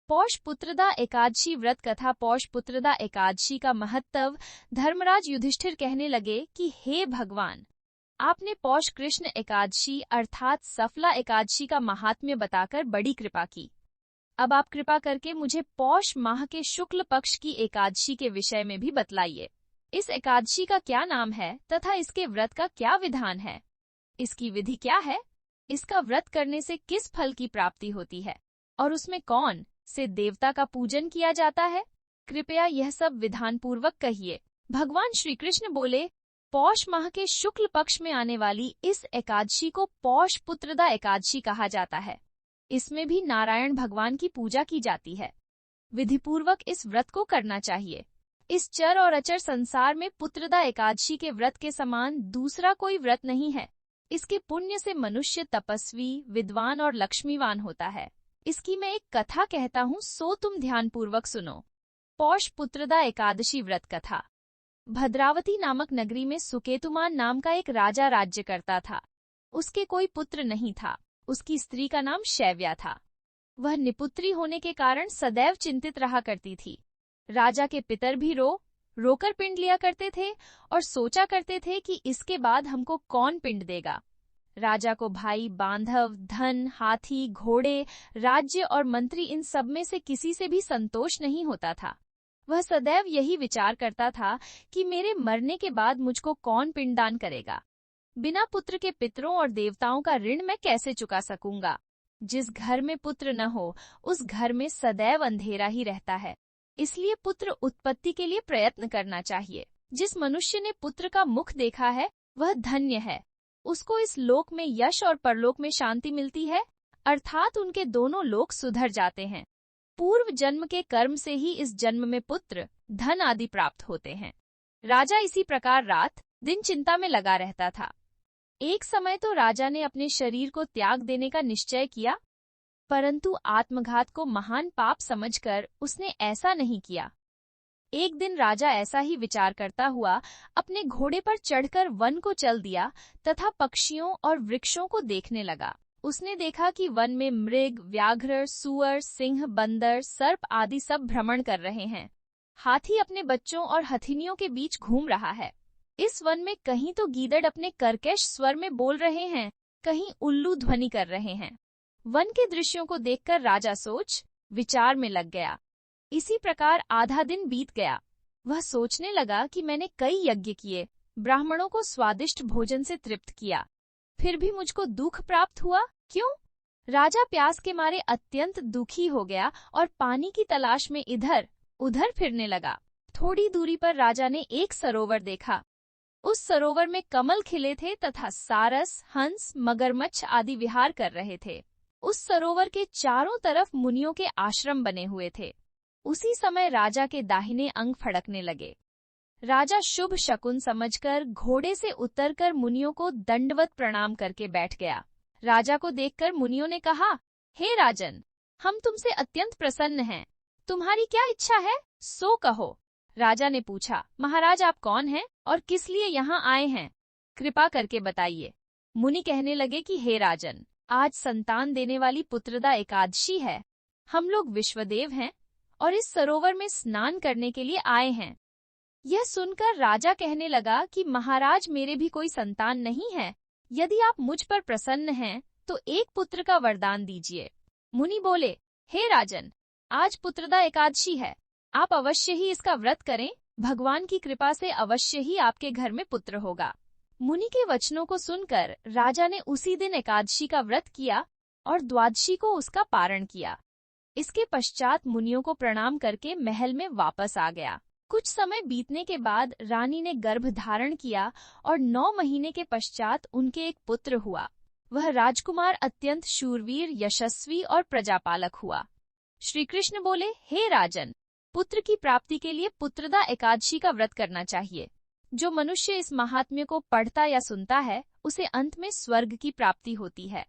पौष पुत्रदा एकादशी व्रत कथा। पौष पुत्रदा एकादशी का महत्व। धर्मराज युधिष्ठिर कहने लगे कि हे भगवान, आपने पौष कृष्ण एकादशी अर्थात सफला एकादशी का महात्म्य बताकर बड़ी कृपा की। अब आप कृपा करके मुझे पौष माह के शुक्ल पक्ष की एकादशी के विषय में भी बतलाइए। इस एकादशी का क्या नाम है तथा इसके व्रत का क्या विधान है? इसकी विधि क्या है? इसका व्रत करने से किस फल की प्राप्ति होती है और उसमें कौन से देवता का पूजन किया जाता है? कृपया यह सब विधान पूर्वक कहिए। भगवान श्री कृष्ण बोले, पौष माह के शुक्ल पक्ष में आने वाली इस एकादशी को पौष पुत्रदा एकादशी कहा जाता है। इसमें भी नारायण भगवान की पूजा की जाती है। विधिपूर्वक इस व्रत को करना चाहिए। इस चर और अचर संसार में पुत्रदा एकादशी के व्रत के समान दूसरा कोई व्रत नहीं है। इसके पुण्य से मनुष्य तपस्वी, विद्वान और लक्ष्मीवान होता है। इसकी मैं एक कथा कहता हूँ, सो तुम ध्यानपूर्वक सुनो। पौष पुत्रदा एकादशी व्रत कथा। भद्रावती नामक नगरी में सुकेतुमान नाम का एक राजा राज्य करता था। उसके कोई पुत्र नहीं था। उसकी स्त्री का नाम शैव्या था। वह निपुत्री होने के कारण सदैव चिंतित रहा करती थी। राजा के पितर भी रोकर पिंड लिया करते थे और सोचा करते थे कि इसके बाद हमको कौन पिंड देगा। राजा को भाई, बांधव, धन, हाथी, घोड़े, राज्य और मंत्री इन सब में से किसी से भी संतोष नहीं होता था। वह सदैव यही विचार करता था कि मेरे मरने के बाद मुझको कौन पिंडदान करेगा। बिना पुत्र के पितरों और देवताओं का ऋण मैं कैसे चुका सकूंगा। जिस घर में पुत्र न हो उस घर में सदैव अंधेरा ही रहता है। इसलिए पुत्र उत्पत्ति के लिए प्रयत्न करना चाहिए। जिस मनुष्य ने पुत्र का मुख देखा है वह धन्य है। उसको इस लोक में यश और परलोक में शांति मिलती है, अर्थात उनके दोनों लोक सुधर जाते हैं। पूर्व जन्म के कर्म से ही इस जन्म में पुत्र, धन आदि प्राप्त होते हैं। राजा इसी प्रकार रात दिन चिंता में लगा रहता था। एक समय तो राजा ने अपने शरीर को त्याग देने का निश्चय किया, परंतु आत्मघात को महान पाप समझकर उसने ऐसा नहीं किया। एक दिन राजा ऐसा ही विचार करता हुआ अपने घोड़े पर चढ़कर वन को चल दिया तथा पक्षियों और वृक्षों को देखने लगा। उसने देखा कि वन में मृग, व्याघ्र, सुअर, सिंह, बंदर, सर्प आदि सब भ्रमण कर रहे हैं। हाथी अपने बच्चों और हथिनियों के बीच घूम रहा है। इस वन में कहीं तो गीदड़ अपने कर्कश स्वर में बोल रहे हैं, कहीं उल्लू ध्वनि कर रहे हैं। वन के दृश्यों को देखकर राजा सोच विचार में लग गया। इसी प्रकार आधा दिन बीत गया। वह सोचने लगा कि मैंने कई यज्ञ किए, ब्राह्मणों को स्वादिष्ट भोजन से तृप्त किया, फिर भी मुझको दुख प्राप्त हुआ, क्यों? राजा प्यास के मारे अत्यंत दुखी हो गया और पानी की तलाश में इधर उधर फिरने लगा। थोड़ी दूरी पर राजा ने एक सरोवर देखा। उस सरोवर में कमल खिले थे तथा सारस, हंस, मगरमच्छ आदि विहार कर रहे थे। उस सरोवर के चारों तरफ मुनियों के आश्रम बने हुए थे। उसी समय राजा के दाहिने अंग फड़कने लगे। राजा शुभ शकुन समझकर घोड़े से उतरकर मुनियों को दंडवत प्रणाम करके बैठ गया। राजा को देखकर मुनियों ने कहा, हे राजन, हम तुमसे अत्यंत प्रसन्न हैं। तुम्हारी क्या इच्छा है, सो कहो। राजा ने पूछा, महाराज आप कौन हैं और किस लिए यहाँ आए हैं? कृपा करके बताइए। मुनि कहने लगे कि हे राजन, आज संतान देने वाली पुत्रदा एकादशी है। हम लोग विश्वदेव हैं और इस सरोवर में स्नान करने के लिए आए हैं। यह सुनकर राजा कहने लगा कि महाराज मेरे भी कोई संतान नहीं है। यदि आप मुझ पर प्रसन्न हैं तो एक पुत्र का वरदान दीजिए। मुनि बोले, हे राजन, आज पुत्रदा एकादशी है। आप अवश्य ही इसका व्रत करें। भगवान की कृपा से अवश्य ही आपके घर में पुत्र होगा। मुनि के वचनों को सुनकर राजा ने उसी दिन एकादशी का व्रत किया और द्वादशी को उसका पारण किया। इसके पश्चात मुनियों को प्रणाम करके महल में वापस आ गया। कुछ समय बीतने के बाद रानी ने गर्भ धारण किया और 9 महीने के पश्चात उनके एक पुत्र हुआ। वह राजकुमार अत्यंत शूरवीर, यशस्वी और प्रजापालक हुआ। श्री कृष्ण बोले, हे राजन, पुत्र की प्राप्ति के लिए पुत्रदा एकादशी का व्रत करना चाहिए। जो मनुष्य इस महात्म्य को पढ़ता या सुनता है उसे अंत में स्वर्ग की प्राप्ति होती है।